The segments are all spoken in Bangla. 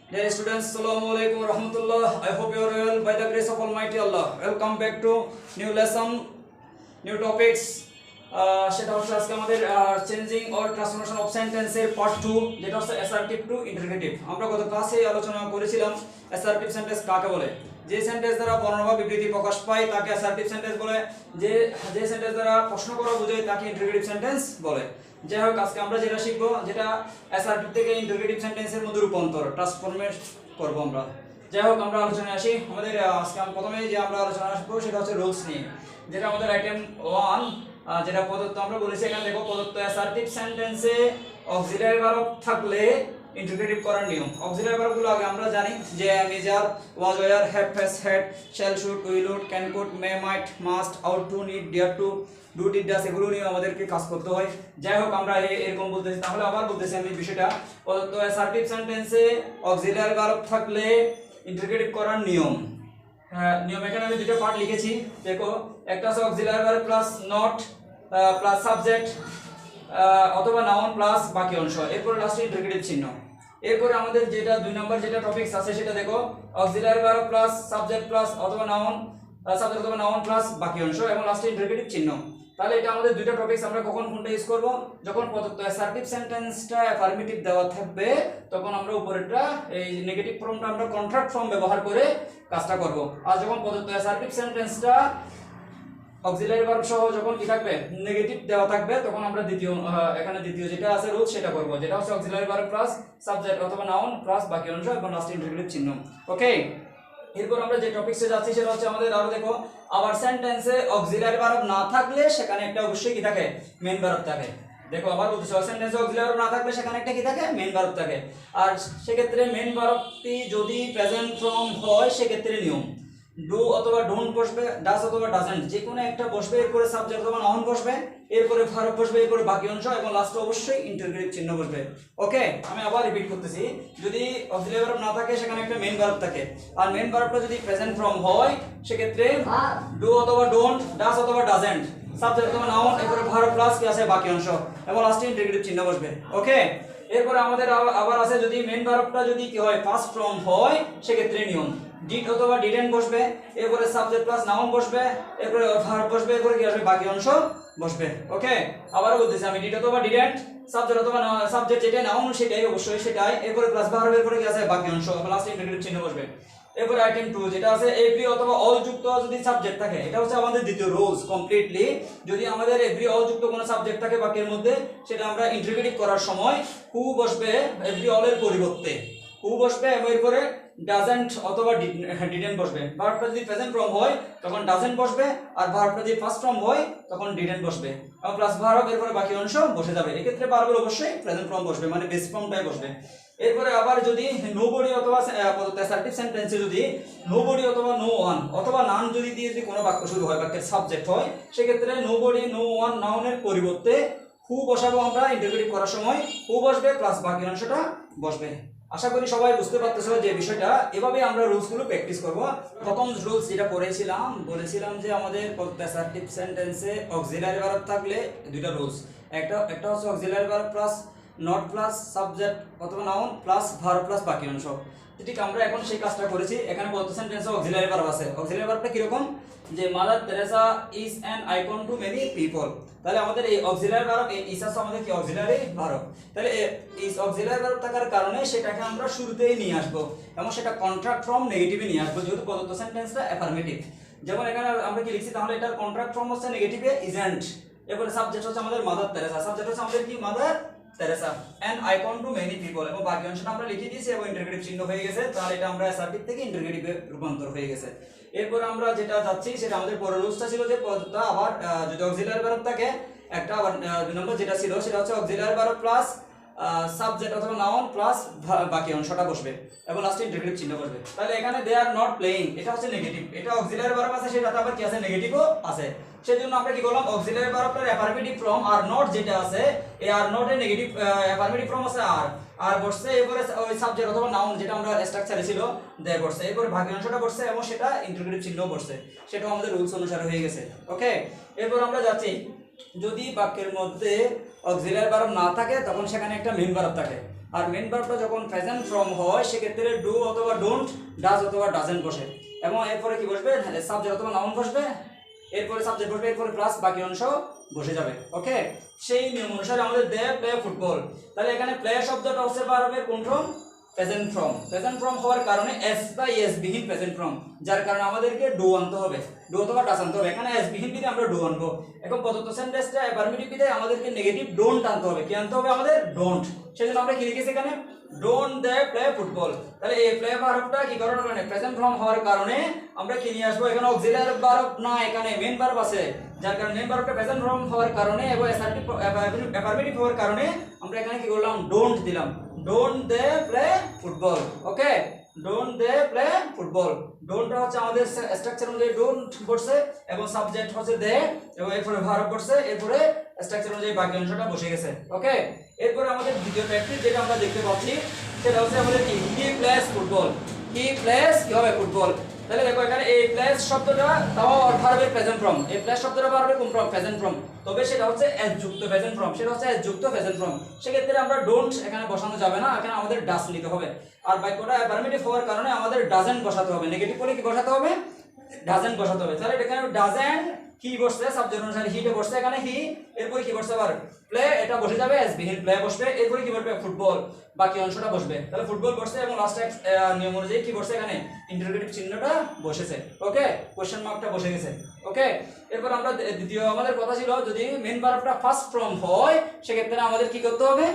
Dear students, Assalamu alaikum wa rahmatullah. I hope you are well by the grace of Almighty Allah. Welcome back to new lesson, new topics. সেটা হচ্ছে আজকে আমাদের চেঞ্জিং অর ট্রান্সফরমেশন অফ সেন্টেন্সের পার্ট 2, যেটা হচ্ছে অ্যাসার্টিভ টু ইন্টারগেটিভ। আমরা গত ক্লাসে আলোচনা করেছিলাম অ্যাসার্টিভ সেন্টেন্স কাকে বলে। যে সেন্টেন্স দ্বারা বর্ণনা বা বিবৃতি প্রকাশ পায় তাকে অ্যাসার্টিভ সেন্টেন্স বলে। যে সেন্টেন্স দ্বারা প্রশ্ন করা বোঝায় তাকে ইন্টারগেটিভ সেন্টেন্স বলে। যাই হোক, আজকে আমরা যেটা শিখবো, যেটা অ্যাসার্টিভ থেকে ইন্টারগেটিভ সেন্টেন্সের মধ্যে রূপান্তর, ট্রান্সফরমেশন করব আমরা। যাই হোক, আমরা আলোচনায় আসি। আমাদের আজকে প্রথমে যে আমরা আলোচনা আসবো সেটা হচ্ছে রুলস নিয়ে, যেটা আমাদের আইটেম 1, যেটা প্রদত্ত। আমরা বলেছি এখানে দেখো, প্রদত্ত অ্যাসার্টিভ সেন্টেন্সে অক্সিলারি ভার্ব থাকলে ইন্টারগেটিভ করার নিয়ম। অক্সিলারি ভার্বগুলো আগে আমরা জানি যে মেজার, was, were, have, has, had, shall, should, will, would, can, could, may, might, must, ought to, need, dare to, do, did, does, এগুলো নিয়ে আমাদেরকে কাজ করতে হয়। যাই হোক, আমরা এরকম বলতেছি। তাহলে আবার বলতেছি আমি বিষয়টা, প্রদত্ত অ্যাসার্টিভ সেন্টেন্সে অক্সিলারি ভার্ব থাকলে ইন্টারগেটিভ করার নিয়ম। নিয়ম এখানে আমি দুটো পার্ট লিখেছি, দেখো। একটা আছে auxiliary verb plus not plus subject অথবা নাউন প্লাস বাকি অংশ, এরপরে লাস্টে ইন্টারগেটিভ চিহ্ন। এরপরে আমাদের যেটা 2 নম্বর যেটা টপিকস আছে সেটা দেখো, auxiliary verb plus subject plus অথবা নাউন, সাবজেক্ট অথবা নাউন প্লাস বাকি অংশ এবং লাস্টে ইন্টারগেটিভ চিহ্ন। তাহলে এটা আমাদের দুইটা টপিকস। আমরা কখন কোনটা ইউজ করব? যখন প্রদত্ত অ্যাসার্টিভ সেন্টেন্সটা অ্যাফার্মেটিভ দেওয়া থাকবে, তখন আমরা উপরেরটা এই নেগেটিভ ফর্মটা আমরা কন্ট্রাক্ট ফর্ম ব্যবহার করে কাজটা করব। আর যখন প্রদত্ত অ্যাসার্টিভ সেন্টেন্সটা অক্সিলারি ভার্ব সহ যখন কি থাকবে, নেগেটিভ দেওয়া থাকবে, তখন আমরা এখানে দ্বিতীয় যেটা আছে রুল সেটা করব, যেটা হচ্ছে অক্সিলারি ভার্ব প্লাস সাবজেক্ট অথবা নাউন প্লাস বাকি অংশ এবং লাস্টে ইন্টারগেটিভ চিহ্ন। ওকে, এরপর আমরা যে টপিকসে যাচ্ছি সেটা হচ্ছে আমাদের আরো দেখো, আবার সেন্টেন্সে অক্সিলারি ভার্ব না থাকলে সেখানে একটা অবশ্যই কি থাকে, মেইন ভার্ব থাকে। দেখো, আবার বলতেছি, সেন্টেন্সে অক্সিলারি ভার্ব না থাকলে সেখানে একটা কি থাকে, মেইন ভার্ব থাকে। আর সেক্ষেত্রে মেইন ভার্বটি যদি প্রেজেন্ট ফর্ম হয় সেক্ষেত্রে নিয়ম ডু অথবা ডোন্ট বসবে, ডাস অথবা ডাজন্ট, যে কোনো একটা বসবে, এরপরে সাবজেক্ট অথবা নাউন বসবে, এরপরে ভার্ব বসবে, এরপরে বাকি অংশ এবং লাস্টে অবশ্যই ইন্টারগেটিভ চিহ্ন বসবে। ওকে, আমি আবার রিপিট করতেছি, যদি অক্সিলারি ভার্ব না থাকে সেখানে একটা মেইন ভার্ব থাকে। আর মেইন ভার্বটা যদি প্রেজেন্ট ফর্ম হয় সেক্ষেত্রে ডু অথবা ডোন্ট, ডাস অথবা ডাজন্ট, সাবজেক্ট অথবা নাউন, এরপরে ভার্ব প্লাস কি আছে বাকি অংশ এবং লাস্টে ইন্টারগেটিভ চিহ্ন বসবে। ওকে, এরপরে আমাদের আবার আছে, যদি মেইন ভার্বটা যদি কি হয়, ফার্স্ট ফর্ম হয় সেক্ষেত্রে নিয়ম ডিড অথবা ডিডেন্ট বসবে, এরপরে সাবজেক্ট প্লাস নাউন বসবে, এরপরে ভার্ব বসবে, এরপরে কি আসবে, বাকি অংশ বসবে। ওকে, আবারও বলতেছি আমি, ডিড অথবা ডিডেন্ট, সাবজেক্ট অথবা সাবজেক্ট যেটা নাউন সেটাই অবশ্যই সেটাই, এরপরে প্লাস ভার্ব, এরপরে কি আছে বাকি অংশ এবং লাস্টে ইন্টারগেটিভ চিহ্ন বসবে। এরপরে আইটেম 2 যেটা আছে, এভরি অথবা অল যুক্ত যদি সাবজেক্ট থাকে, এটা হচ্ছে আমাদের দ্বিতীয় রুলস কমপ্লিটলি। যদি আমাদের এভরি অল যুক্ত কোনো সাবজেক্ট থাকে বাক্যের মধ্যে, সেটা আমরা ইন্টারগেটিভ করার সময় হু বসবে এভরি অল এর পরিবর্তে, হু বসবে এবং এরপরে ডাজন্ট অথবা ডিডেন্ট বসবে। ভার্বটা যদি প্রেজেন্ট ফর্ম হয় তখন ডাজন্ট বসবে, আর ভার্বটা যদি ফার্স্ট ফর্ম হয় তখন ডিডেন্ট বসবে এবং প্লাস ভার্ব, এরপরে বাকি অংশ বসে যাবে। এক্ষেত্রে ভার্বের অবশ্যই প্রেজেন্ট ফর্ম বসবে, মানে বেস ফর্মটাই বসবে। এরপরে আবার যদি নোবডি অথবা অ্যাসার্টিভ সেন্টেন্সে যদি নোবডি অথবা নো ওয়ান অথবা নান যদি দিয়ে যদি কোনো বাক্য শুরু হয়, বাক্যের সাবজেক্ট হয়, সেক্ষেত্রে নোবডি, নো ওয়ান, নাউনের পরিবর্তে হু বসাবো আমরা ইন্টারগেটিভ করার সময়, হু বসবে প্লাস বাকি অংশটা বসবে। আশা করি সবাই বুঝতে পারতেছো যে বিষয়টা। এভাবে আমরা রুলসগুলো প্র্যাকটিস করব। প্রথম রুলস যেটা বলেছিলাম যে আমাদের অ্যাসার্টিভ সেন্টেন্সে অক্সিলারি ভার্ব থাকলে দুইটা রুলস, একটা হচ্ছে auxiliary verb plus not plus subject অথবা নাউন প্লাস ভার্ব প্লাস বাকি অংশ। ঠিক আমরা এখন সেই কাজটা করেছি। এখানে বলতে সেন্টেন্সে অক্সিলারি ভার্ব আছে। অক্সিলারি ভার্বটা কিরকম, যে mother Teresa is an icon to many people. তাহলে আমাদের এই অক্সিলারি ভার্ব, এই ইজ আছে আমাদের কি অক্সিলারি ভার্ব। তাহলে ইজ অক্সিলারি ভার্ব থাকার কারণে সেটাকে আমরা শুরুতেই নিয়ে আসবো এবং সেটা কন্ট্রাক্ট ফর্ম নেগেটিভে নিয়ে আসবো, যেহেতু প্রদত্ত সেন্টেন্সটা অ্যাফার্মেটিভ। যেমন এখানে আমরা কি লিখছি, তাহলে এটার কন্ট্রাক্ট ফর্ম হচ্ছে নেগেটিভে ইজন্ট, এরপরে সাবজেক্ট হচ্ছে আমাদের মাদার তেরেসা, সাবজেক্ট হচ্ছে আমাদের কি mother Teresa, an icon to many people, এবং বাকি অংশটা আমরা লিখে দিয়েছি এবং ইন্টারগেটিভ চিহ্ন হয়ে গেছে। তাহলে এটা আমরা অ্যাসার্টিভ থেকে ইন্টারগেটিভে রূপান্তর হয়ে গেছে। এরপর আমরা যেটা যাচ্ছি সেটা আমাদের পরের রুলসটা ছিল যে পদটা আবার যদি অক্সিলারি ভার্ব থাকে, একটা আবার 2 নম্বর যেটা ছিল সেটা হচ্ছে অক্সিলারি ভার্ব প্লাস সাবজেক্ট অথবা নাউন প্লাস বাকি অংশটা বসবে এবং লাস্টে ইন্টারগেটিভ চিহ্ন বসবে। তাহলে এখানে দে আর নট প্লেইং, এটা হচ্ছে নেগেটিভ, এটা অক্সিলারি ভার্ব আছে, সেটাতে আবার কি আছে, নেগেটিভও আছে। সেজন্য আমরা কি করলাম, অক্সিলারি ভার্বটার অ্যাফার্মেটিভ ফর্ম আর নট যেটা আছে, এই আর নট এর নেগেটিভ অ্যাফার্মেটিভ ফর্ম আছে আর বসছে, এরপরে ওই সাবজেক্ট অথবা নাউন যেটা আমরা স্ট্রাকচারে ছিল দে বসছে, এরপরে বাকি অংশটা বসছে এবং সেটা ইন্টারগেটিভ চিহ্ন বসছে। সেটাও আমাদের রুলস অনুসারে হয়ে গেছে। ওকে, এরপর আমরা যাচ্ছি, যদি বাক্যের মধ্যে অক্সিলারি ভার্ব না থাকে তখন সেখানে একটা মেইন ভার্ব থাকে, আর মেন ভার্বটা যখন প্রেজেন্ট ফর্ম হয় সেক্ষেত্রে ডু অথবা ডোন্ট, ডাজ অথবা ডাজেন্ট বসে, এবং এরপরে কি বসবে, সাবজেক্ট অথবা নাউন বসবে, এরপরে সাবজেক্ট বসবে, এরপরে প্লাস বাকি অংশ বসে যাবে। ওকে, সেই নিয়ম অনুসারে আমাদের দে প্লে ফুটবল। তাহলে এখানে প্লে শব্দটা হচ্ছে ভার্বের কোন form, present form. Present form হওয়ার কারণে এস বা এস বিহীন প্রেজেন্ট ফর্ম, যার কারণে আমাদেরকে ডু আনতে হবে, ডু অথবা ডাজ আনতে হবে। এখানে এস বিহীন দিলে আমরা ডু আনবো। এখন প্রদত্ত সেন্টেন্সটা অ্যাফার্মেটিভ দিলে আমাদেরকে নেগেটিভ ডোন্ট আনতে হবে। কি আনতে হবে আমাদের, ডোন্ট। সেজন্য আমরা কি লিখেছি এখানে, ডোন্ট দে প্লে ফুটবল। তাহলে এই প্লে ভার্বটা কি করার কারণে, প্রেজেন্ট ফর্ম হওয়ার কারণে আমরা কি নিয়ে আসবো, এখানে অক্সিলারি ভার্ব না, এখানে মেন ভার্ব আছে, যার কারণে মেন ভার্বটা প্রেজেন্ট ফর্ম হওয়ার কারণে এবং অ্যাফার্মেটিভ হওয়ার কারণে আমরা এখানে কি করলাম, ডোন্ট দিলাম। Don't they play football. Okay, don't they play football. ডোন্টটা হচ্ছে আমাদের স্ট্রাকচার অনুযায়ী ডোন্ট বসছে এবং সাবজেক্ট হচ্ছে দে এবং এরপরে ভার্ব বসছে, এরপরে স্ট্রাকচার অনুযায়ী বাকি অংশটা বসে গেছে। ওকে, এরপরে আমাদের দ্বিতীয় প্র্যাকটিস যেটা আমরা দেখতে পাচ্ছি সেটা হচ্ছে আমাদের কি, he plays football. He plays কি হবে, ফুটবল। তাহলে দেখো এখানে এই প্লেস শব্দটা তাও ভার্বের প্রেজেন্ট ফর্ম, এই প্লেস শব্দটা ভার্বের কোন ফর্ম, প্রেজেন্ট ফর্ম, তবে সেটা হচ্ছে এস যুক্ত প্রেজেন্ট ফর্ম, সেটা হচ্ছে এস যুক্ত প্রেজেন্ট ফর্ম। সেক্ষেত্রে আমরা ডোন্ট এখানে বসানো যাবে না, এখানে আমাদের ডাজ নিতে হবে। আর বাক্যটা অ্যাফার্মেটিভ হওয়ার কারণে আমাদের ডাজেন্ট বসাতে হবে, নেগেটিভ বলে কি বসাতে হবে, ডাজেন্ট বসাতে হবে। তাহলে এখানে ডাজেন্ট হি বসছে, সাবজেক্ট অনুসারে হিটা বসছে, এখানে হি, এরপরে কি বসছে আবার প্লে, এটা বসে যাবে এস বিহীন প্লে বসবে, এরপরে কি বসবে ফুটবল, বাকি অংশটা বসবে। তাহলে ফুটবল বসছে এবং লাস্ট নিয়ম অনুযায়ী কি বসছে, এখানে ইন্টারোগেটিভ চিহ্নটা বসেছে। ওকে, কোশ্চেন মার্কটা বসে গেছে। ওকে, এরপর আমরা দ্বিতীয় আমাদের কথা ছিল যদি মেন ভার্বটা ফার্স্ট ফর্ম হয় সেক্ষেত্রে আমাদের কি করতে হবে,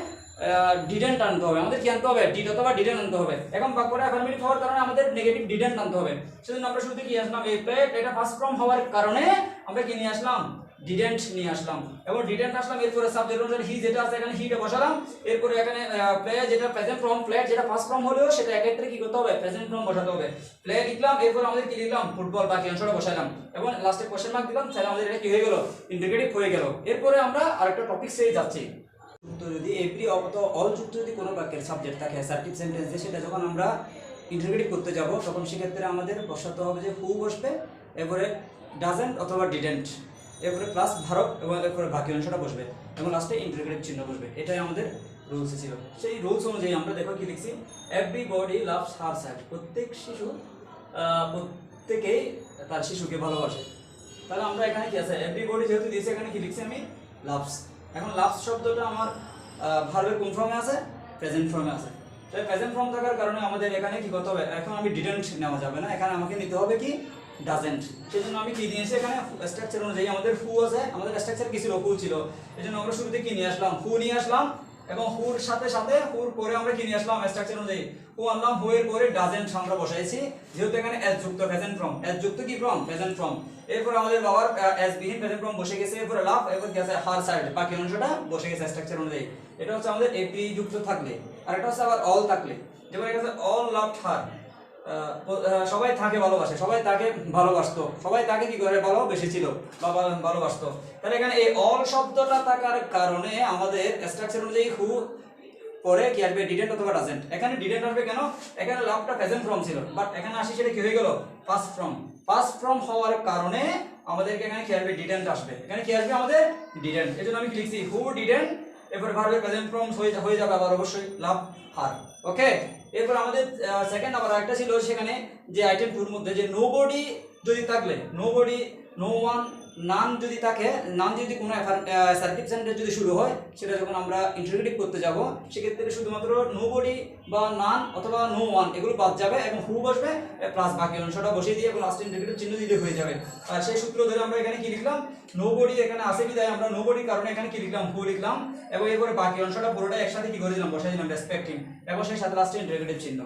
ডিডেন্ট আনতে হবে। আমাদের কি আনতে হবে, ডিড অথবা ডিডেন্ট আনতে হবে। এখন বাক্যটা অ্যাফার্মেটিভ হওয়ার কারণে আমাদের নেগেটিভ ডিডেন্ট আনতে হবে। সেজন্য আমরা শুরুতে কি আসলাম, এই প্লে, এটা ফার্স্ট ফর্ম হওয়ার কারণে আমরা কি নিয়ে আসলাম, ডিডেন্ট নিয়ে আসলাম, এবং ডিডেন্ট আসলাম, এরপরে সাবজেক্ট অনুসারে হি যেটা আছে এখানে হিটা বসালাম, এরপরে এখানে প্লে যেটা প্রেজেন্ট ফর্ম, প্লে যেটা ফার্স্ট ফর্ম হলেও সেটা এক্ষেত্রে কি করতে হবে, প্রেজেন্ট ফর্ম বসাতে হবে। প্লে লিখলাম, এরপর আমাদের কি লিখলাম, ফুটবল, বাকি অংশটা বসালাম এবং লাস্টে কোশ্চেন মার্ক দিলাম, তাহলে আমাদের এটা কি হয়ে গেল, ইন্টিগ্রেটিভ হয়ে গেল। এরপরে আমরা আরেকটা টপিক সেরে যাচ্ছি। তো যদি এভরি অথবা অল যুক্ত যদি কোনো বাক্যের সাবজেক্ট থাকে অ্যাসার্টিভ সেন্টেন্সে, সেটা যখন আমরা ইন্টিগ্রেটিভ করতে যাব তখন সেক্ষেত্রে আমাদের বসাতে হবে যে হু বসবে, এরপরে ডাজেন্ট অথবা ডিডেন্ট, এরপরে প্লাস ভার্ব এবং এরপরে বাকি অংশটা বসবে এবং লাস্টে ইন্টিগ্রেটিভ চিহ্ন বসবে। এটাই আমাদের রুলস ছিল। সেই রুলস অনুযায়ী আমরা দেখো কি লিখছি, এভরিবডি লাভস হার চাইল্ড। প্রত্যেক শিশু প্রত্যেকেই তার শিশুকে ভালোবাসে। তাহলে আমরা এখানে কি আছে, এভরিবডি যেহেতু দিয়েছে এখানে কি লিখছি আমি, লাভস। এখন লাভস শব্দটা আমার ভার্বের কোন ফর্মে আছে, প্রেজেন্ট ফর্মে আছে। তাই প্রেজেন্ট ফর্ম থাকার কারণে আমাদের এখানে কি করতে হবে, এখন আমি ডিডেন্ট নেওয়া যাবে না, এখানে আমাকে নিতে হবে কি, ডাজেন্ট। সেই জন্য আমি কি দিয়েছি এখানে, স্ট্রাকচার অনুযায়ী আমাদের হু আছে, আমাদের স্ট্রাকচার কি ছিল, হু ছিল। এই জন্য আমরা শুরুতে কি নিয়ে আসলাম, হু নিয়ে আসলাম, এবং হুর সাথে সাথে হুর পরে আমরা কি নিয়ে আসলাম, স্ট্রাকচার অনুযায়ী হু আনলাম, হু এর পরে ডাজেন্ট আমরা বসাইছি, যেহেতু এখানে এস যুক্ত প্রেজেন্ট ফর্ম, এস যুক্ত কি ফর্ম, প্রেজেন্ট ফর্ম। এরপর আমাদের বাবার এস বিহীন প্রেজেন্ট ফর্ম বসে গেছে, এরপরে লাভ, এরপর কি আছে হার সাইড, বাকি অংশটা বসে গেছে স্ট্রাকচার অনুযায়ী। এটা হচ্ছে আমাদের এপি যুক্ত থাকলে, আর এটা হচ্ছে আবার অল থাকলে। যেমন এখানে অল লাভড হার, সবাই তাকে ভালোবাসে, সবাই তাকে ভালোবাসতো, সবাই তাকে কি করে ভালোবেসেছিল বা ভালোবাসতো। তাহলে এখানে এই অল শব্দটা থাকার কারণে আমাদের স্ট্রাকচার অনুযায়ী হু পরে কি আসবে, ডিডেন্ট অথবা ডাজেন্ট। এখানে ডিডেন্ট আসবে কেন, এখানে লাভটা প্রেজেন্ট ফর্ম ছিল, বাট এখানে আসি সেটা কি হয়ে গেল, পাস্ট ফর্ম। পাস্ট ফর্ম হওয়ার কারণে আমাদেরকে এখানে কি আসবে, ডিডেন্ট আসবে। এখানে কি আসবে আমাদের, ডিডেন্ট। এজন্য আমি কি লিখছি, হু ডিডেন্ট, এরপর ভার্বের প্রেজেন্ট ফর্ম হয়ে যাবে আবার অবশ্যই লাভ হার। ওকে, এরপর আমাদের সেকেন্ড আবার একটা ছিল সেখানে যে আইটেম 2 এর মধ্যে যে নোবডি যদি থাকলে, নোবডি, নো ওয়ান, নান যদি থাকে, নান যদি কোনো অ্যাসার্টিভ সেন্টেন্স যদি শুরু হয়, সেটা যখন আমরা ইন্টারোগেটিভ করতে যাব সেক্ষেত্রে শুধুমাত্র নোবডি বা নান অথবা নো ওয়ান এগুলো বাদ যাবে এবং হু বসবে, প্লাস বাকি অংশটা বসিয়ে দিয়ে এবং লাস্ট ইন্টারোগেটিভ চিহ্ন দিলে হয়ে যাবে। আর সেই সূত্র ধরে আমরা এখানে কি লিখলাম, নোবডি এখানে আসে বিদায় আমরা নোবডির কারণে এখানে কি লিখলাম, হু লিখলাম, এবং এরপরে বাকি অংশটা পুরোটা একসাথে কি করে দিলাম, বসাই দিলাম রেসপেক্টিং, এবং সেই সাথে লাস্টে ইন্টারোগেটিভ চিহ্ন।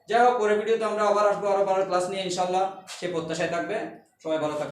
যাই হোক, পরের ভিডিওতে আমরা আবার আসবো আরো ভালো ক্লাস নিয়ে ইনশাআল্লাহ, সে প্রত্যাশায় থাকবে। সবাই ভালো থাকবে।